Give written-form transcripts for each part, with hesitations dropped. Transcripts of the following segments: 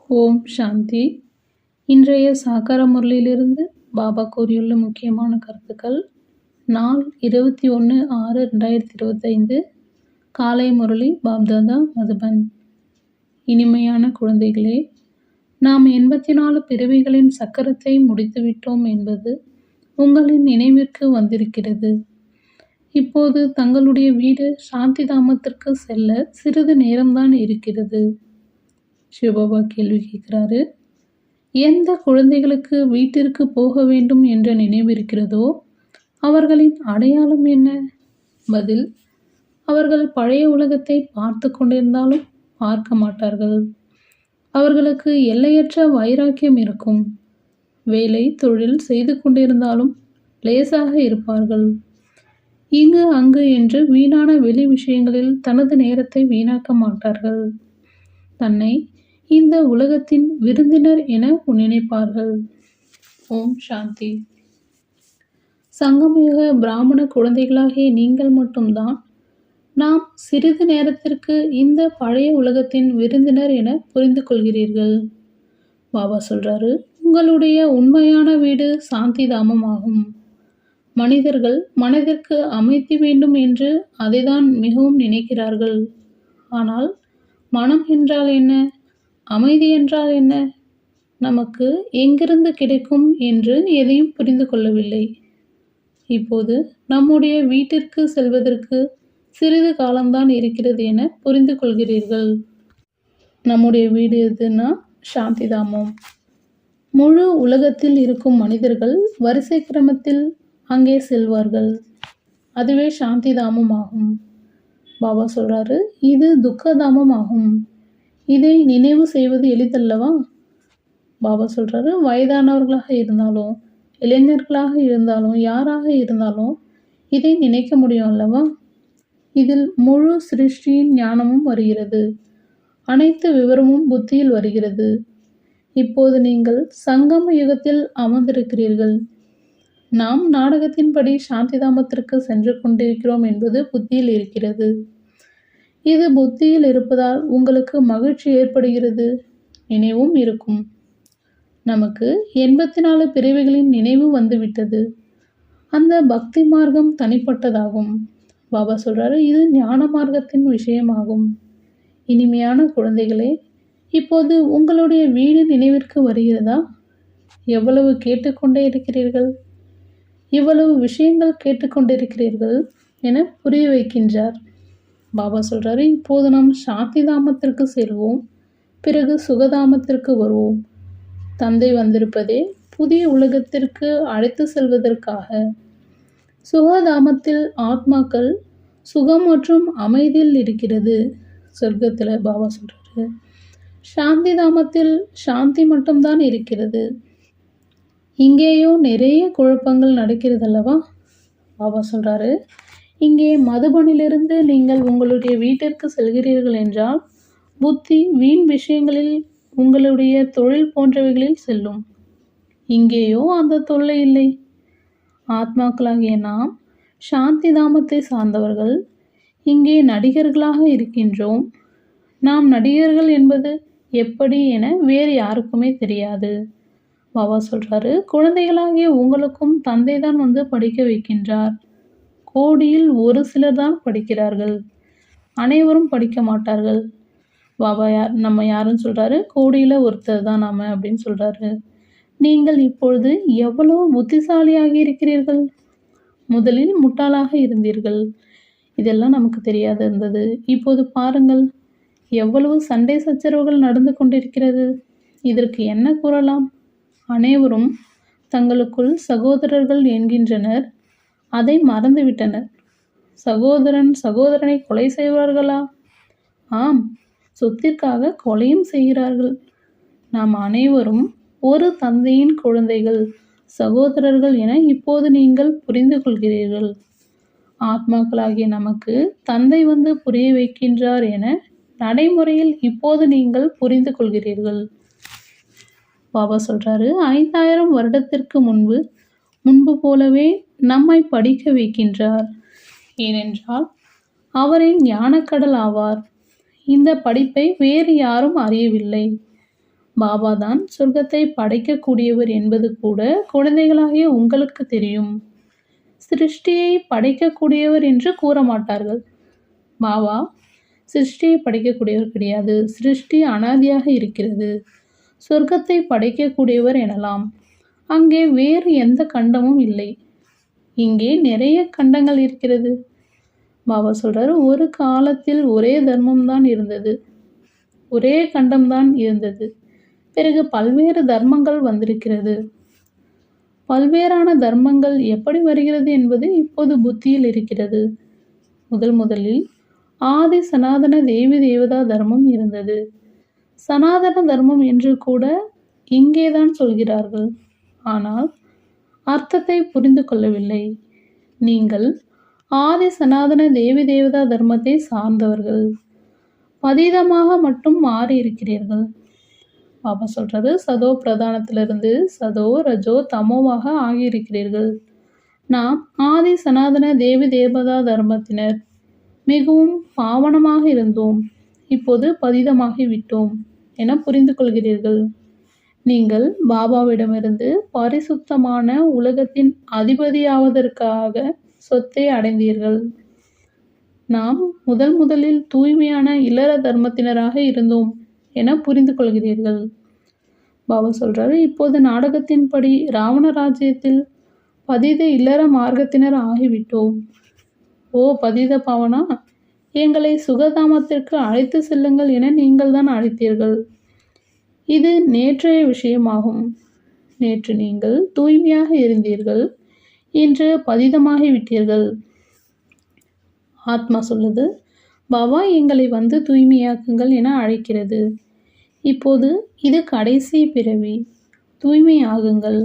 ஓம் சாந்தி. இன்றைய சாகார முரளியிலிருந்து பாபா கூறியுள்ள முக்கியமான கருத்துக்கள். நாள் 21/6/2025 காலை முரளி பாப்தாதா மதுபன். இனிமையான குழந்தைகளே, நாம் 84 பிறவிகளின் சக்கரத்தை முடித்துவிட்டோம் என்பது உங்களின் நினைவிற்கு வந்திருக்கிறது. இப்போது தங்களுடைய வீடு சாந்தி தாமத்திற்கு செல்ல சிறிது நேரம்தான் இருக்கிறது. சிவபாபா கேள்வி கேட்கிறாரு. எந்த குழந்தைகளுக்கு வீட்டிற்கு போக வேண்டும் என்ற நினைவு இருக்கிறதோ அவர்களின் அடையாளம் என்ன? பதில்: அவர்கள் பழைய உலகத்தை பார்த்து கொண்டிருந்தாலும் பார்க்க மாட்டார்கள். அவர்களுக்கு எல்லையற்ற வைராக்கியம் இருக்கும். வேலை தொழில் செய்து கொண்டிருந்தாலும் லேசாக இருப்பார்கள். இங்கு அங்கு என்று வீணான வெளி விஷயங்களில் தனது நேரத்தை வீணாக்க மாட்டார்கள். தன்னை இந்த உலகத்தின் விருந்தினர் என நினைப்பார்கள். ஓம் சாந்தி. சங்கமயுக பிராமண குழந்தைகளாகிய நீங்கள் மட்டும்தான் நாம் சிறிது நேரத்திற்கு இந்த பழைய உலகத்தின் விருந்தினர் என புரிந்து கொள்கிறீர்கள். பாபா சொல்றாரு, உங்களுடைய உண்மையான வீடு சாந்தி தாமம் ஆகும். மனிதர்கள் மனதிற்கு அமைதி வேண்டும் என்று அதைதான் மிகவும் நினைக்கிறார்கள். ஆனால் மனம் என்றால் என்ன, அமைதி என்றால் என்ன, நமக்கு எங்கிருந்து கிடைக்கும் என்று எதையும் புரிந்து கொள்ளவில்லை. இப்போது நம்முடைய வீட்டிற்கு செல்வதற்கு சிறிது காலம்தான் இருக்கிறது என புரிந்து கொள்கிறீர்கள். நம்முடைய வீடு எதுனா சாந்தி தாமம். முழு உலகத்தில் இருக்கும் மனிதர்கள் வரிசை கிரமத்தில் அங்கே செல்வார்கள். அதுவே சாந்தி தாமம் ஆகும். பாபா சொல்றாரு, இது துக்கதாமம் ஆகும். இதை நினைவு செய்வது எளிதல்லவா? பாபா சொல்றாரு, வயதானவர்களாக இருந்தாலும் இளைஞர்களாக இருந்தாலும் யாராக இருந்தாலும் இதை நினைக்க முடியும் அல்லவா? இதில் முழு சிருஷ்டியின் ஞானமும் வருகிறது. அனைத்து விவரமும் புத்தியில் வருகிறது. இப்போது நீங்கள் சங்கம யுகத்தில் அமர்ந்திருக்கிறீர்கள். நாம் நாடகத்தின்படி சாந்தி தாமத்திற்கு சென்று கொண்டிருக்கிறோம் என்பது புத்தியில் இருக்கிறது. இது புத்தியில் இருப்பதால் உங்களுக்கு மகிழ்ச்சி ஏற்படுகிறது, நினைவும் இருக்கும். நமக்கு 84 பிறவிகளின் நினைவு வந்துவிட்டது. அந்த பக்தி மார்க்கம் தனிப்பட்டதாகும். பாபா சொல்றாரு, இது ஞான மார்க்கத்தின் விஷயமாகும். இனிமையான குழந்தைகளே, இப்போது உங்களுடைய வீடு நினைவிற்கு வருகிறதா? எவ்வளவு கேட்டுக்கொண்டே இருக்கிறீர்கள், இவ்வளவு விஷயங்கள் கேட்டுக்கொண்டிருக்கிறீர்கள் என புரிய வைக்கின்றார். பாபா சொல்றாரு, இப்போது நாம் சாந்தி தாமத்திற்கு செல்வோம், பிறகு சுகதாமத்திற்கு வருவோம். தந்தை வந்திருப்பதே புதிய உலகத்திற்கு அழைத்து செல்வதற்காக. சுகதாமத்தில் ஆத்மாக்கள் சுகம் மற்றும் அமைதியில் இருக்கிறது. சொர்க்கத்தில் பாபா சொல்றாரு, சாந்தி தாமத்தில் சாந்தி மட்டும்தான் இருக்கிறது. இங்கேயோ நிறைய குழப்பங்கள் நடக்கிறது அல்லவா? பாபா சொல்றாரு, இங்கே மதுபனிலிருந்து நீங்கள் உங்களுடைய வீட்டிற்கு செல்கிறீர்கள் என்றால் புத்தி வீண் விஷயங்களில் உங்களுடைய தொழில் போன்றவைகளில் செல்லும். இங்கேயோ அந்த தொல்லை இல்லை. ஆத்மாக்களாகிய நாம் சாந்தி தாமத்தை சார்ந்தவர்கள். இங்கே நடிகர்களாக இருக்கின்றோம். நாம் நடிகர்கள் என்பது எப்படி என வேறு யாருக்குமே தெரியாது. பாபா சொல்றாரு, குழந்தைகளாகிய உங்களுக்கும் தந்தை தான் வந்து படிக்க வைக்கின்றார். கோடியில் ஒரு சிலர் தான் படிக்கிறார்கள், அனைவரும் படிக்க மாட்டார்கள். பாபா நம்ம யாருன்னு சொல்றாரு, கோடியில் ஒருத்தர் தான் நாம அப்படின்னு சொல்றாரு. நீங்கள் இப்பொழுது எவ்வளவு புத்திசாலியாகி இருக்கிறீர்கள். முதலில் முட்டாளாக இருந்தீர்கள். இதெல்லாம் நமக்கு தெரியாது இருந்தது. இப்போது பாருங்கள், எவ்வளவு சண்டை சச்சரவுகள் நடந்து கொண்டிருக்கிறது. இதற்கு என்ன கூறலாம்? அனைவரும் தங்களுக்குள் சகோதரர்கள் என்கின்றனர். அதை மறந்துவிட்டனர். சகோதரன் சகோதரனை கொலை செய்வார்களா? ஆம், சொத்திற்காக கொலையும் செய்கிறார்கள். நாம் அனைவரும் ஒரு தந்தையின் குழந்தைகள், சகோதரர்கள் என இப்போது நீங்கள் புரிந்து கொள்கிறீர்கள். ஆத்மாக்களாகிய நமக்கு தந்தை வந்து புரிய வைக்கின்றார் என நடைமுறையில் இப்போது நீங்கள் புரிந்து கொள்கிறீர்கள். பாபா சொல்றாரு, 5000 வருடத்திற்கு முன்பு போலவே நம்மை படிக்க வைக்கின்றார். ஏனென்றால் அவரே ஞானக்கடல் ஆவார். இந்த படிப்பை வேறு யாரும் அறியவில்லை. பாபா தான் சொர்க்கத்தை படைக்கக்கூடியவர் என்பது கூட குழந்தைகளாகிய உங்களுக்கு தெரியும். சிருஷ்டியை படைக்கக்கூடியவர் என்று கூற மாட்டார்கள். பாபா சிருஷ்டியை படைக்கக்கூடியவர் கிடையாது. சிருஷ்டி அனாதியாக இருக்கிறது. சொர்க்கத்தை படைக்கக்கூடியவர் எனலாம். அங்கே வேறு எந்த கண்டமும் இல்லை. இங்கே நிறைய கண்டங்கள் இருக்கிறது. பாபா சொல்றாரு, ஒரு காலத்தில் ஒரே தர்மம்தான் இருந்தது, ஒரே கண்டம்தான் இருந்தது. பிறகு பல்வேறு தர்மங்கள் வந்திருக்கிறது. பல்வேறான தர்மங்கள் எப்படி வருகிறது என்பது இப்போது புத்தியில் இருக்கிறது. முதலில் ஆதி சனாதன தேவி தேவதா தர்மம் இருந்தது. சனாதன தர்மம் என்று கூட இங்கேதான் சொல்கிறார்கள். ஆனால் அர்த்தத்தை புரிந்து கொள்ளவில்லை. நீங்கள் ஆதி சனாதன தேவி தேவதா தர்மத்தை சார்ந்தவர்கள். பதீதமாக மட்டும் மாறி இருக்கிறீர்கள். பாபா சொல்றது, சதோ பிரதானத்திலிருந்து சதோ ரஜோ தமோவாக ஆகியிருக்கிறீர்கள். நாம் ஆதி சனாதன தேவி தேவதா தர்மத்தினர். மிகவும் பாவனமாக இருந்தோம், இப்போது பதீதமாகி விட்டோம் என புரிந்து கொள்கிறீர்கள். நீங்கள் பாபாவிடமிருந்து பரிசுத்தமான உலகத்தின் அதிபதியாவதற்காக சொத்தை அடைந்தீர்கள். நாம் முதலில் தூய்மையான இல்லற தர்மத்தினராக இருந்தோம் என புரிந்து கொள்கிறீர்கள். பாபா சொல்றாரு, இப்போது நாடகத்தின்படி ராவண ராஜ்யத்தில் பதீத இல்லற மார்க்கத்தினர் ஆகிவிட்டோம். ஓ பதீத பாவனா, எங்களை சுகதாமத்திற்கு அழைத்து செல்லுங்கள் என நீங்கள் தான் அழைத்தீர்கள். இது நேற்றைய விஷயமாகும். நேற்று நீங்கள் தூய்மையாக இருந்தீர்கள், இன்று பதீதமாகி விட்டீர்கள். ஆத்மா சொல்லுது, பாபா எங்களை வந்து தூய்மையாக்குங்கள் என அழைக்கிறது. இப்போது இது கடைசி பிறவி, தூய்மை ஆகுங்கள்.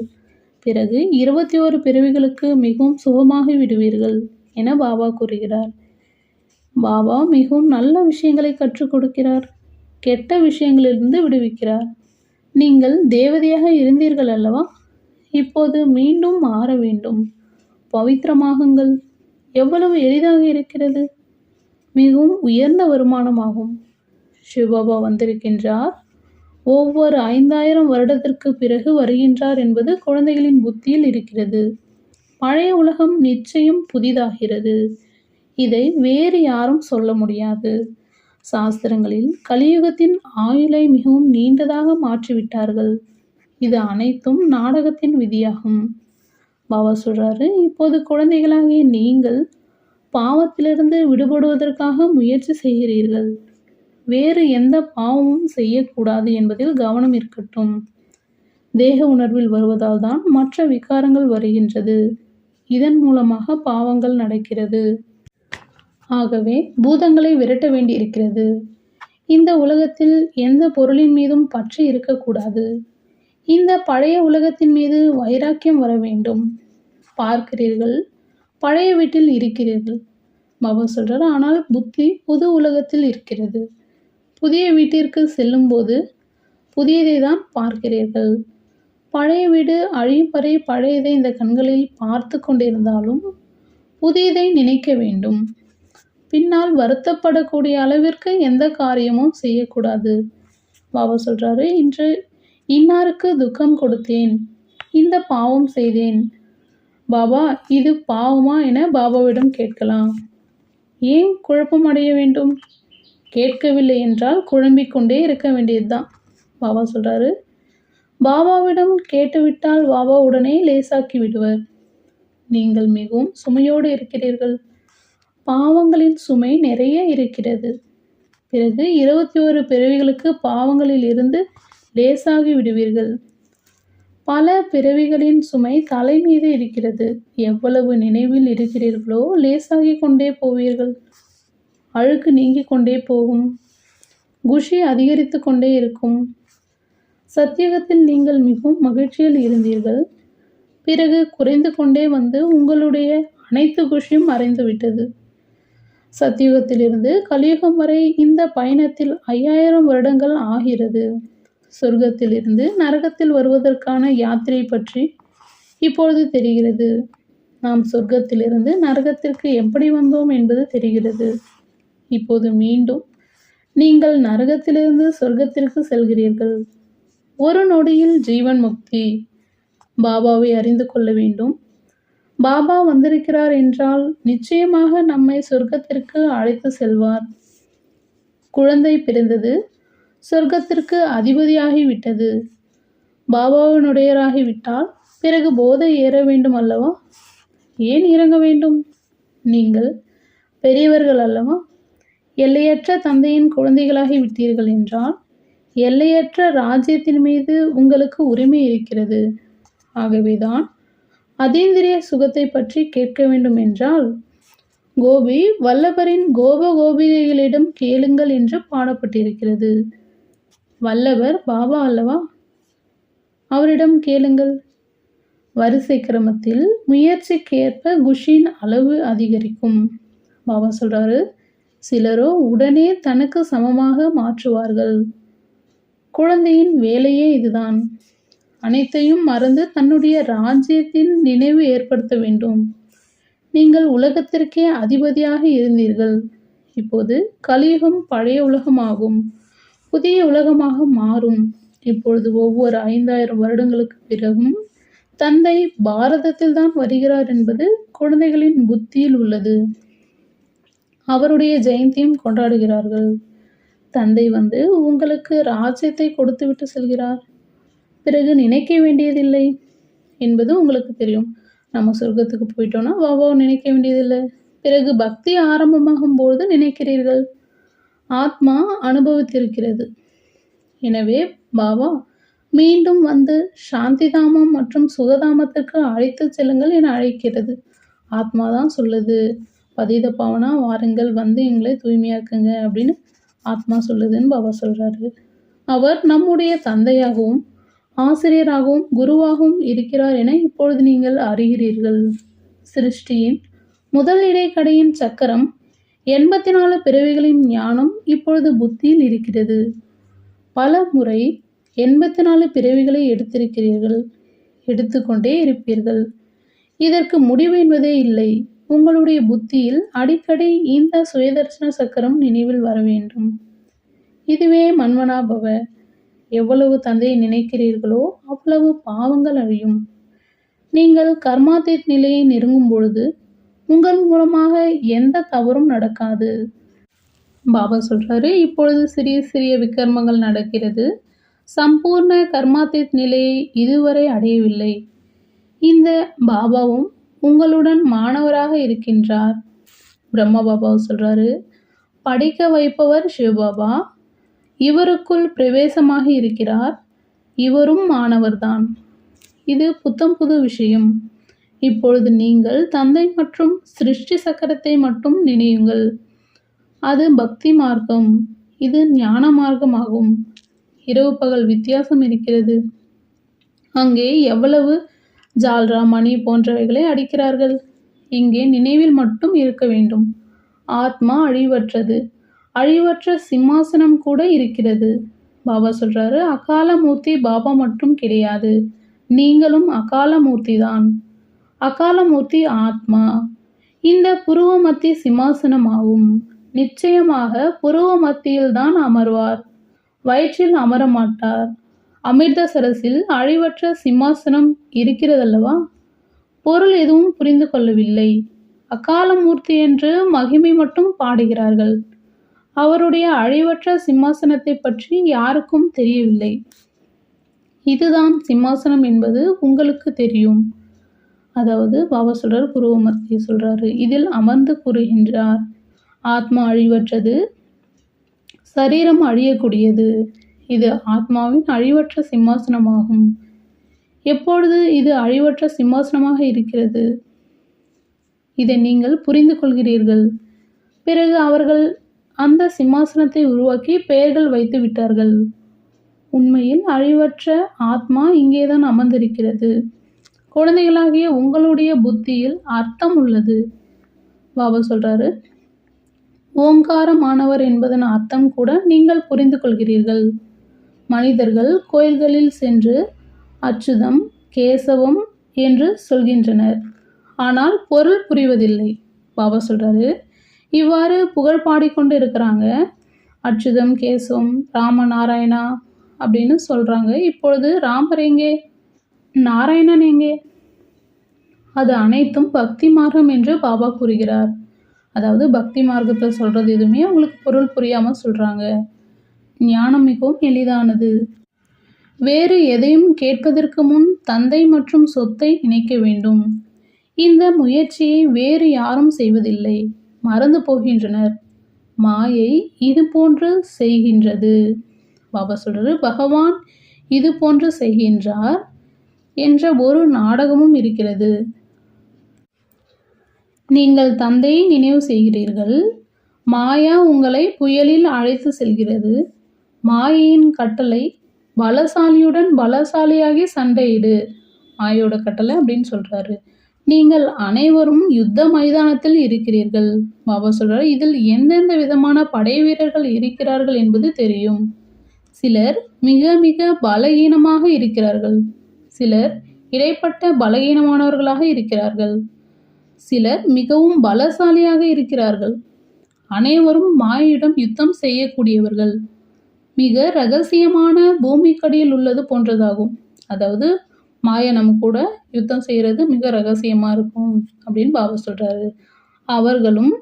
பிறகு 21 பிறவிகளுக்கு மிகவும் சுகமாகி விடுவீர்கள் என பாபா கூறுகிறார். பாபா மிகவும் நல்ல விஷயங்களை கற்றுக் கொடுக்கிறார், கெட்ட விஷயங்களிலிருந்து விடுவிக்கிறார். நீங்கள் தேவதையாக இருந்தீர்கள் அல்லவா? இப்போது மீண்டும் மாற வேண்டும். பவித்திரமாகுங்கள். எவ்வளவு எளிதாக இருக்கிறது. மிகவும் உயர்ந்த வருமானமாகும். சிவபாபா வந்திருக்கின்றார், ஒவ்வொரு 5000 வருடத்திற்கு பிறகு வருகின்றார் என்பது குழந்தைகளின் புத்தியில் இருக்கிறது. பழைய உலகம் நிச்சயம் புதிதாகிறது. இதை வேறு யாரும் சொல்ல முடியாது. சாஸ்திரங்களில் கலியுகத்தின் ஆயுளை மிகவும் நீண்டதாக மாற்றிவிட்டார்கள். இது அனைத்தும் நாடகத்தின் விதியாகும். பாபா சொல்றாரு, இப்போது குழந்தைகளாகிய நீங்கள் பாவத்திலிருந்து விடுபடுவதற்காக முயற்சி செய்கிறீர்கள். வேறு எந்த பாவமும் செய்யக்கூடாது என்பதில் கவனம் இருக்கட்டும். தேக உணர்வில் வருவதால் தான் மற்ற விகாரங்கள் வருகின்றது. இதன் மூலமாக பாவங்கள் நடக்கிறது. ஆகவே பூதங்களை விரட்ட வேண்டி இருக்கிறது. இந்த உலகத்தில் எந்த பொருளின் மீதும் பற்று இருக்கக்கூடாது. இந்த பழைய உலகத்தின் மீது வைராக்கியம் வர வேண்டும். பார்க்கிறீர்கள், பழைய வீட்டில் இருக்கிறீர்கள். பாபா சொல்றார், ஆனால் புத்தி புது உலகத்தில் இருக்கிறது. புதிய வீட்டிற்கு செல்லும்போது புதியதை தான் பார்க்கிறீர்கள். பழைய வீடு அழியும் வரை பழையதை இந்த கண்களில் பார்த்து கொண்டிருந்தாலும் புதியதை நினைக்க வேண்டும். பின்னால் வருத்தப்படக்கூடிய அளவிற்கு எந்த காரியமும் செய்யக்கூடாது. பாபா சொல்றாரு, இன்று இன்னாருக்கு துக்கம் கொடுத்தேன், இந்த பாவம் செய்தேன். பாபா இது பாவமா என பாபாவிடம் கேட்கலாம். ஏன் குழப்பம் அடைய வேண்டும்? கேட்கவில்லை என்றால் குழம்பிக் கொண்டே இருக்க வேண்டியதுதான். பாபா சொல்றாரு, பாபாவிடம் கேட்டுவிட்டால் பாபா உடனே லேசாக்கி விடுவர். நீங்கள் மிகவும் சுமையோடு இருக்கிறீர்கள். பாவங்களின் சுமை நிறைய இருக்கிறது. பிறகு 21 பிறவிகளுக்கு பாவங்களில் இருந்து லேசாகி விடுவீர்கள். பல பிறவிகளின் சுமை தலை மீது இருக்கிறது. எவ்வளவு நினைவில் இருக்கிறீர்களோ லேசாகி கொண்டே போவீர்கள். அழுக்கு நீங்கி கொண்டே போகும். குஷி அதிகரித்து கொண்டே இருக்கும். சத்தியுகத்தில் நீங்கள் மிகவும் மகிழ்ச்சியில் இருந்தீர்கள். பிறகு குறைந்து கொண்டே வந்து உங்களுடைய அனைத்து குஷியும் மறைந்துவிட்டது. சத்தியுகத்திலிருந்து கலியுகம் வரை இந்த பயணத்தில் 5000 வருடங்கள் ஆகிறது. சொர்க்கத்திலிருந்து நரகத்தில் வருவதற்கான யாத்திரை பற்றி இப்பொழுது தெரிகிறது. நாம் சொர்க்கத்திலிருந்து நரகத்திற்கு எப்படி வந்தோம் என்பது தெரிகிறது. இப்போது மீண்டும் நீங்கள் நரகத்திலிருந்து சொர்க்கத்திற்கு செல்கிறீர்கள். ஒரு நொடியில் ஜீவன் முக்தி. பாபாவை அறிந்து கொள்ள வேண்டும். பாபா வந்திருக்கிறார் என்றால் நிச்சயமாக நம்மை சொர்க்கத்திற்கு அழைத்து செல்வார். குழந்தை பிறந்தது, சொர்க்கத்திற்கு அதிபதியாகிவிட்டது. பாபாவினுடையராகிவிட்டால் பிறகு போதை ஏற வேண்டும் அல்லவா? ஏன் இறங்க வேண்டும்? நீங்கள் பெரியவர்கள் அல்லவா? எல்லையற்ற தந்தையின் குழந்தைகளாகி விட்டீர்கள் என்றால் எல்லையற்ற ராஜ்யத்தின் மீது உங்களுக்கு உரிமை இருக்கிறது. ஆகவேதான் அதீந்திரிய சுகத்தை பற்றி கேட்க வேண்டும் என்றால் கோபி வல்லபரின் கோப கோபிகைகளிடம் கேளுங்கள் என்று பாடப்பட்டிருக்கிறது. வல்லவர் பாபா அல்லவா? அவரிடம் கேளுங்கள். வரிசை கிரமத்தில் முயற்சிக்கேற்ப குஷியின் அளவு அதிகரிக்கும். பாபா சொல்றாரு, சிலரோ உடனே தனக்கு சமமாக மாற்றுவார்கள். குழந்தையின் வேலையே இதுதான். அனைத்தையும் மறந்து தன்னுடைய ராஜ்யத்தின் நினைவு ஏற்படுத்த வேண்டும். நீங்கள் உலகத்திற்கே அதிபதியாக இருந்தீர்கள். இப்போது கலியுகம் பழைய உலகமாகும், புதிய உலகமாக மாறும். இப்பொழுது ஒவ்வொரு 5000 வருடங்களுக்கு பிறகும் தந்தை பாரதத்தில் தான் வருகிறார் என்பது குழந்தைகளின் புத்தியில் உள்ளது. அவருடைய ஜெயந்தியும் கொண்டாடுகிறார்கள். தந்தை வந்து உங்களுக்கு ராஜ்யத்தை கொடுத்துவிட்டு செல்கிறார். பிறகு நினைக்க வேண்டியதில்லை என்பது உங்களுக்கு தெரியும். நம்ம சொர்க்கத்துக்கு போயிட்டோம்னா பாபாவை நினைக்க வேண்டியதில்லை. பிறகு பக்தி ஆரம்பமாகும் பொழுது நினைக்கிறீர்கள். ஆத்மா அனுபவித்திருக்கிறது. எனவே பாபா மீண்டும் வந்து சாந்திதாமம் மற்றும் சுகதாமத்திற்கு அழைத்து செல்லுங்கள் என அழைக்கிறது. ஆத்மா தான் சொல்லுது, பதீத பாவனா வாருங்கள், வந்து எங்களை தூய்மையாக்குங்க அப்படின்னு ஆத்மா சொல்லுதுன்னு பாபா சொல்றாரு. அவர் நம்முடைய தந்தையாகவும் ஆசிரியராகவும் குருவாகவும் இருக்கிறார் என இப்பொழுது நீங்கள் அறிகிறீர்கள். சிருஷ்டியின் முதல் இடைக்கடையின் சக்கரம் 84 பிறவிகளின் ஞானம் இப்பொழுது புத்தியில் இருக்கிறது. பல முறை 84 பிறவிகளை எடுத்திருக்கிறீர்கள், எடுத்துக்கொண்டே இருப்பீர்கள். இதற்கு முடிவு என்பதே இல்லை. உங்களுடைய புத்தியில் அடிக்கடி இந்த சுயதர்சன சக்கரம் நினைவில் வர வேண்டும். இதுவே மன்மனாபவ. எவ்வளவு தந்தையை நினைக்கிறீர்களோ அவ்வளவு பாவங்கள் அழியும். நீங்கள் கர்மாதீத் நிலையை நெருங்கும் பொழுது உங்கள் மூலமாக எந்த தவறும் நடக்காது. பாபா சொல்றாரு, இப்பொழுது சிறிய சிறிய விக்கர்மங்கள் நடக்கிறது. சம்பூர்ண கர்மாதீத் நிலையை இதுவரை அடையவில்லை. இந்த பாபாவும் உங்களுடன் மாணவராக இருக்கின்றார். பிரம்ம பாபா சொல்றாரு, படிக்க வைப்பவர் சிவபாபா. இவருக்குள் பிரவேசமாக இருக்கிறார். இவரும் மாணவர்தான். இது புத்தம் புது விஷயம். இப்பொழுது நீங்கள் தந்தை மற்றும் சிருஷ்டி சக்கரத்தை மட்டும் நினையுங்கள். அது பக்தி மார்க்கம், இது ஞான மார்க்கமாகும். இரவு பகல் வித்தியாசம் இருக்கிறது. அங்கே எவ்வளவு ஜால்ரா மணி போன்றவைகளை அடிக்கிறார்கள். இங்கே நினைவில் மட்டும் இருக்க வேண்டும். ஆத்மா அழிவற்றது. அழிவற்ற சிம்மாசனம் கூட இருக்கிறது. பாபா சொல்றாரு, அகால மூர்த்தி பாபா மட்டும் கிடையாது, நீங்களும் அகால மூர்த்தி தான். அகால மூர்த்தி ஆத்மா. இந்த புருவ மத்திய சிம்மாசனம் ஆகும். நிச்சயமாக புருவ மத்தியில் தான் அமர்வார், வயிற்றில் அமர மாட்டார். அமிர்தசரஸில் அழிவற்ற சிம்மாசனம் இருக்கிறதல்லவா? பொருள் எதுவும் புரிந்து கொள்ளவில்லை. அகால மூர்த்தி என்று மகிமை மட்டும் பாடுகிறார்கள். அவருடைய அழிவற்ற சிம்மாசனத்தை பற்றி யாருக்கும் தெரியவில்லை. இதுதான் சிம்மாசனம் என்பது உங்களுக்கு தெரியும். அதாவது பாபா சொல்றார், புருவ மத்திய சொல்றாரு, இதில் அமர்ந்து கூறுகின்றார், ஆத்மா அழிவற்றது, சரீரம் அழியக்கூடியது. இது ஆத்மாவின் அழிவற்ற சிம்மாசனமாகும். எப்பொழுது இது அழிவற்ற சிம்மாசனமாக இருக்கிறது, இதை நீங்கள் புரிந்து கொள்கிறீர்கள். பிறகு அவர்கள் அந்த சிம்மாசனத்தை உருவாக்கி பெயர்கள் வைத்து விட்டார்கள். உண்மையில் அழிவற்ற ஆத்மா இங்கேதான் அமர்ந்திருக்கிறது. குழந்தைகளாகிய உங்களுடைய புத்தியில் அர்த்தம் உள்ளது. பாபா சொல்றாரு, ஓங்காரமானவர் என்பதன் அர்த்தம் கூட நீங்கள் புரிந்து கொள்கிறீர்கள். மனிதர்கள் கோயில்களில் சென்று அச்சுதம் கேசவம் என்று சொல்கின்றனர், ஆனால் பொருள் புரிவதில்லை. பாபா சொல்றாரு, இவ்வாறு புகழ் பாடிக்கொண்டு இருக்கிறாங்க. அச்சுதம் கேசவம் ராமநாராயணா அப்படின்னு சொல்றாங்க. இப்பொழுது ராமர் எங்கே? நாராயணன் எங்கே? அது அனைத்தும் பக்தி மார்க்கம் என்று பாபா கூறுகிறார். அதாவது பக்தி மார்க்கத்தில் சொல்றது எதுவுமே அவங்களுக்கு பொருள் புரியாம சொல்றாங்க. ஞானம் மிகவும் எளிதானது. வேறு எதையும் கேட்பதற்கு முன் தந்தை மற்றும் சொத்தை நினைக்க வேண்டும். இந்த முயற்சியை வேறு யாரும் செய்வதில்லை, மறந்து போகின்றனர். மாயை இது போன்று செய்கின்றது. பாபா சொல்றாரு, பகவான் இது போன்று செய்கின்றார் என்ற ஒரு நாடகமும் இருக்கிறது. நீங்கள் தந்தையை நினைவு செய்கிறீர்கள். மாயா உங்களை புயலில் அழைத்து செல்கிறது. மாயையின் கட்டளை பலசாலியுடன் பலசாலியாகி சண்டையிடு. மாயோட கட்டளை அப்படின்னு சொல்றாரு. நீங்கள் அனைவரும் யுத்த மைதானத்தில் இருக்கிறீர்கள். பாபா சொல்றாரு, இதில் எந்தெந்த விதமான படை வீரர்கள் இருக்கிறார்கள் என்பது தெரியும். சிலர் மிக மிக பலகீனமாக இருக்கிறார்கள். சிலர் இடைப்பட்ட பலகீனமானவர்களாக இருக்கிறார்கள். சிலர் மிகவும் பலசாலியாக இருக்கிறார்கள். அனைவரும் மாயையிடம் யுத்தம் செய்யக்கூடியவர்கள். மிக ரகசியமான பூமிக்கடியில் உள்ளது போன்றதாகும். அதாவது மாயை நம்ம கூட யுத்தம் செய்கிறது மிக ரகசியமாக இருக்கும் அப்படின்னு பாபா சொல்கிறாரு. அவர்களும்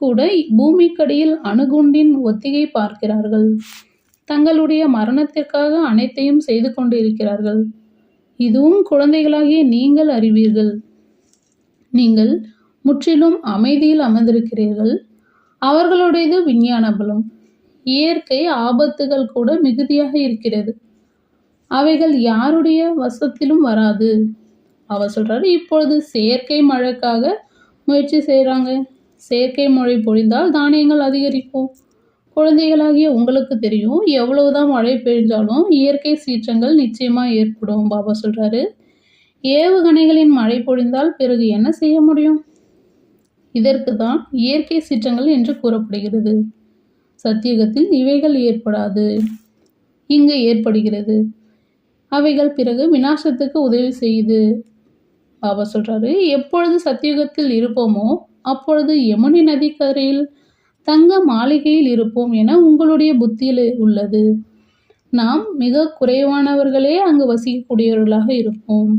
கூட பூமிக்கடியில் அணுகுண்டின் ஒத்திகை பார்க்கிறார்கள். தங்களுடைய மரணத்திற்காக அனைத்தையும் செய்து கொண்டு இருக்கிறார்கள். இதுவும் குழந்தைகளாகிய நீங்கள் அறிவீர்கள். நீங்கள் முற்றிலும் அமைதியில் அமர்ந்திருக்கிறீர்கள். அவர்களுடையது விஞ்ஞான பலம். இயற்கை ஆபத்துகள் கூட மிகுதியாக இருக்கிறது. அவைகள் யாருடைய வசத்திலும் வராது. அவர் சொல்றாரு, இப்பொழுது செயற்கை மழைக்காக முயற்சி செய்கிறாங்க. செயற்கை மழை பொழிந்தால் தானியங்கள் அதிகரிக்கும். குழந்தைகளாகிய உங்களுக்கு தெரியும், எவ்வளவுதான் மழை பெய்ஞ்சாலும் இயற்கை சீற்றங்கள் நிச்சயமாக ஏற்படும். பாபா சொல்றாரு, ஏவுகணைகளின் மழை பொழிந்தால் பிறகு என்ன செய்ய முடியும்? இதற்கு தான் இயற்கை சீற்றங்கள் என்று கூறப்படுகிறது. சத்தியுகத்தில் இவைகள் ஏற்படாது, இங்கு ஏற்படுகிறது. அவைகள் பிறகு விநாசத்துக்கு உதவி செய்யுது. பாபா சொல்றாரு, எப்பொழுது சத்தியுகத்தில் இருப்போமோ அப்பொழுது யமுனை நதிக்கரையில் தங்க மாளிகையில் இருப்போம் என உங்களுடைய புத்தியில் உள்ளது. நாம் மிக குறைவானவர்களே அங்கு வசிக்கக்கூடியவர்களாக இருப்போம்.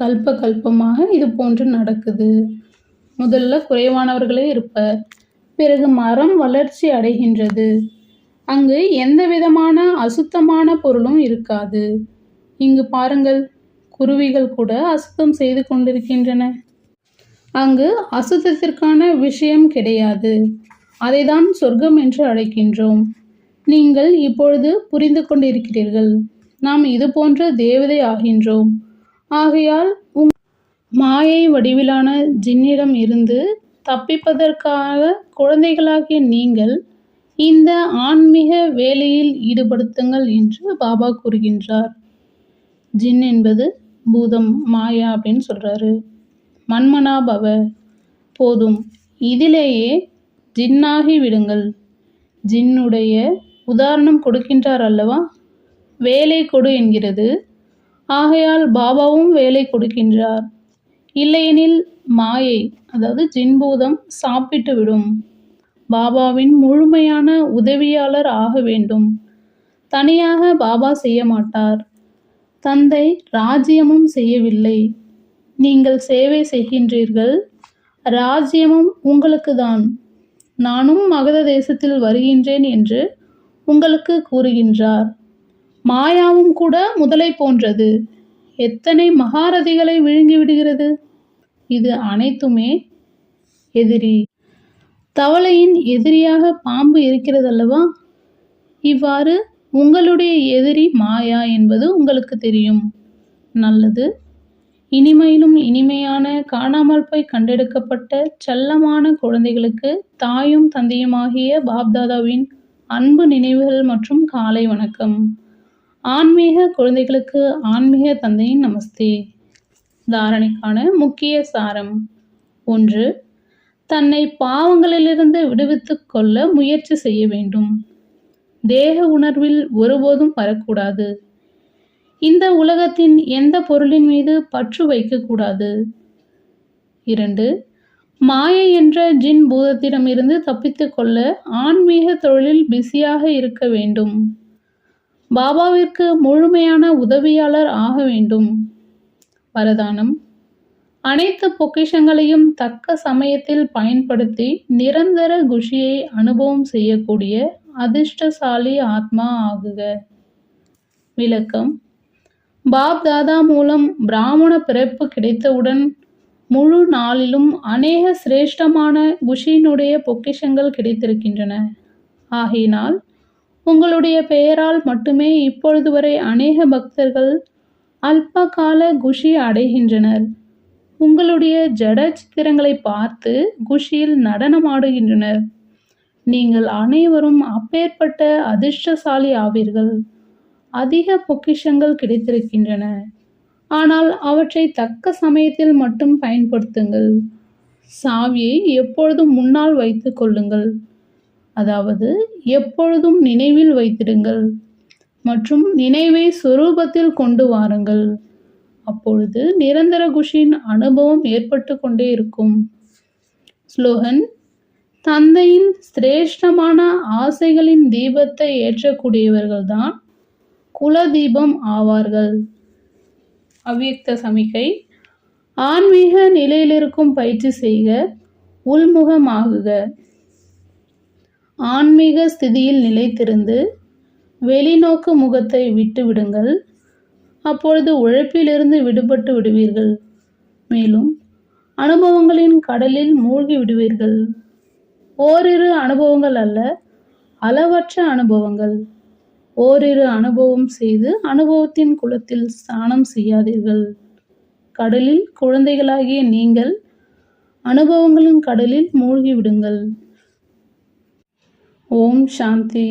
கல்ப கல்பமாக இது போன்று நடக்குது. முதல்ல குறைவானவர்களே இருப்பர். பிறகு மரம் வளர்ச்சி அடைகின்றது. அங்கு எந்த விதமான அசுத்தமான பொருளும் இருக்காது. இங்கு பாருங்கள், குருவிகள் கூட அசுத்தம் செய்து கொண்டிருக்கின்றன. அங்கு அசுத்தத்திற்கான விஷயம் கிடையாது. அதைதான் சொர்க்கம் என்று அழைக்கின்றோம். நீங்கள் இப்பொழுது புரிந்து கொண்டிருக்கிறீர்கள். நாம் இது போன்ற தேவதை ஆகின்றோம். ஆகையால் மாயை வடிவிலான ஜின்னிடம் இருந்து தப்பிப்பதற்காக குழந்தைகளாகிய நீங்கள் இந்த ஆன்மீக வேலையில் ஈடுபடுத்துங்கள் என்று பாபா கூறுகின்றார். ஜின் என்பது பூதம், மாயா அப்படின்னு சொல்றாரு. மன்மனா பவ, போதும், இதிலேயே ஜின்னாகி விடுங்கள். ஜின்னுடைய உதாரணம் கொடுக்கின்றார் அல்லவா? வேலை கொடு என்கிறது. ஆகையால் பாபாவும் வேலை கொடுக்கின்றார். இல்லையெனில் மாயை, அதாவது ஜின்பூதம் சாப்பிட்டு விடும். பாபாவின் முழுமையான உதவியாளர் ஆக வேண்டும். தனியாக பாபா செய்ய மாட்டார். தந்தை ராஜ்யமும் செய்யவில்லை. நீங்கள் சேவை செய்கின்றீர்கள். ராஜ்யமும் உங்களுக்கு தான். நானும் மகத தேசத்தில் வருகின்றேன் என்று உங்களுக்கு கூறுகின்றார். மாயாவும் கூட முதலை போன்றது. எத்தனை மகாரதிகளை விழுங்கிவிடுகிறது. இது அனைத்துமே எதிரி. தவளையின் எதிரியாக பாம்பு இருக்கிறதல்லவா? இவ்வாறு உங்களுடைய எதிரி மாயா என்பது உங்களுக்கு தெரியும். நல்லது. இனிமையிலும் இனிமையான காணாமல் போய் கண்டெடுக்கப்பட்ட செல்லமான குழந்தைகளுக்கு தாயும் தந்தையுமாகிய பாப்தாதாவின் அன்பு நினைவுகள் மற்றும் காலை வணக்கம். ஆன்மீக குழந்தைகளுக்கு ஆன்மீக தந்தையின் நமஸ்தே. தாரணைக்கான முக்கிய சாரம். 1. தன்னை பாவங்களிலிருந்து விடுவித்துக் கொள்ள முயற்சி செய்ய வேண்டும். தேக உணர்வில் ஒருபோதும் வரக்கூடாது. இந்த உலகத்தின் எந்த பொருளின் மீது பற்று வைக்கக்கூடாது. 2. மாயை என்ற ஜின் பூதத்திடமிருந்து தப்பித்துக் கொள்ள ஆன்மீக தொழிலில் பிஸியாக இருக்க வேண்டும். பாபாவிற்கு முழுமையான உதவியாளர் ஆக வேண்டும். வரதானம்: அனைத்து பொக்கிஷங்களையும் தக்க சமயத்தில் பயன்படுத்தி நிரந்தர குஷியை அனுபவம் செய்யக்கூடிய அதிர்ஷ்டசாலி ஆத்மா ஆகுக. விளக்கம்: பாப் தாதா மூலம் பிராமண பிறப்பு கிடைத்தவுடன் முழு நாளிலும் அநேக சிரேஷ்டமான குஷியினுடைய பொக்கிஷங்கள் கிடைத்திருக்கின்றன. ஆகையினால் உங்களுடைய பெயரால் மட்டுமே இப்பொழுது வரை அநேக பக்தர்கள் அல்ப கால குஷி அடைகின்றனர். உங்களுடைய ஜட சித்திரங்களை பார்த்து குஷியில் நடனமாடுகின்றனர். நீங்கள் அனைவரும் அப்பேற்பட்ட அதிர்ஷ்டசாலி ஆவீர்கள். அதிக பொக்கிஷங்கள் கிடைத்திருக்கின்றன. ஆனால் அவற்றை தக்க சமயத்தில் மட்டும் பயன்படுத்துங்கள். சாவியை எப்பொழுதும் முன்னால் வைத்துக் கொள்ளுங்கள். அதாவது எப்பொழுதும் நினைவில் வைத்திடுங்கள் மற்றும் நினைவை சொரூபத்தில் கொண்டு வாருங்கள். அப்பொழுது நிரந்தர குஷியின் அனுபவம் ஏற்பட்டு கொண்டே இருக்கும். ஸ்லோகன்: தந்தையின் சிரேஷ்டமான ஆசைகளின் தீபத்தை ஏற்றக்கூடியவர்கள்தான் குலதீபம் ஆவார்கள். அவ்யக்த சமிகை: ஆன்மீக நிலையிலிருக்கும் பயிற்சி செய்க, உள்முகமாகுக. ஆன்மீக ஸ்திதியில் நிலைத்திருந்து வெளிநோக்கு முகத்தை விட்டுவிடுங்கள். அப்பொழுது உழைப்பிலிருந்து விடுபட்டு விடுவீர்கள். மேலும் அனுபவங்களின் கடலில் மூழ்கி விடுவீர்கள். ஓரிரு அனுபவங்கள் அல்ல, அளவற்ற அனுபவங்கள். ஓரிரு அனுபவம் செய்து அனுபவத்தின் குளத்தில் ஸ்நானம் செய்யாதீர்கள். கடலில் குழந்தைகளாகிய நீங்கள் அனுபவங்களின் கடலில் மூழ்கி விடுங்கள். ஓம் சாந்தி.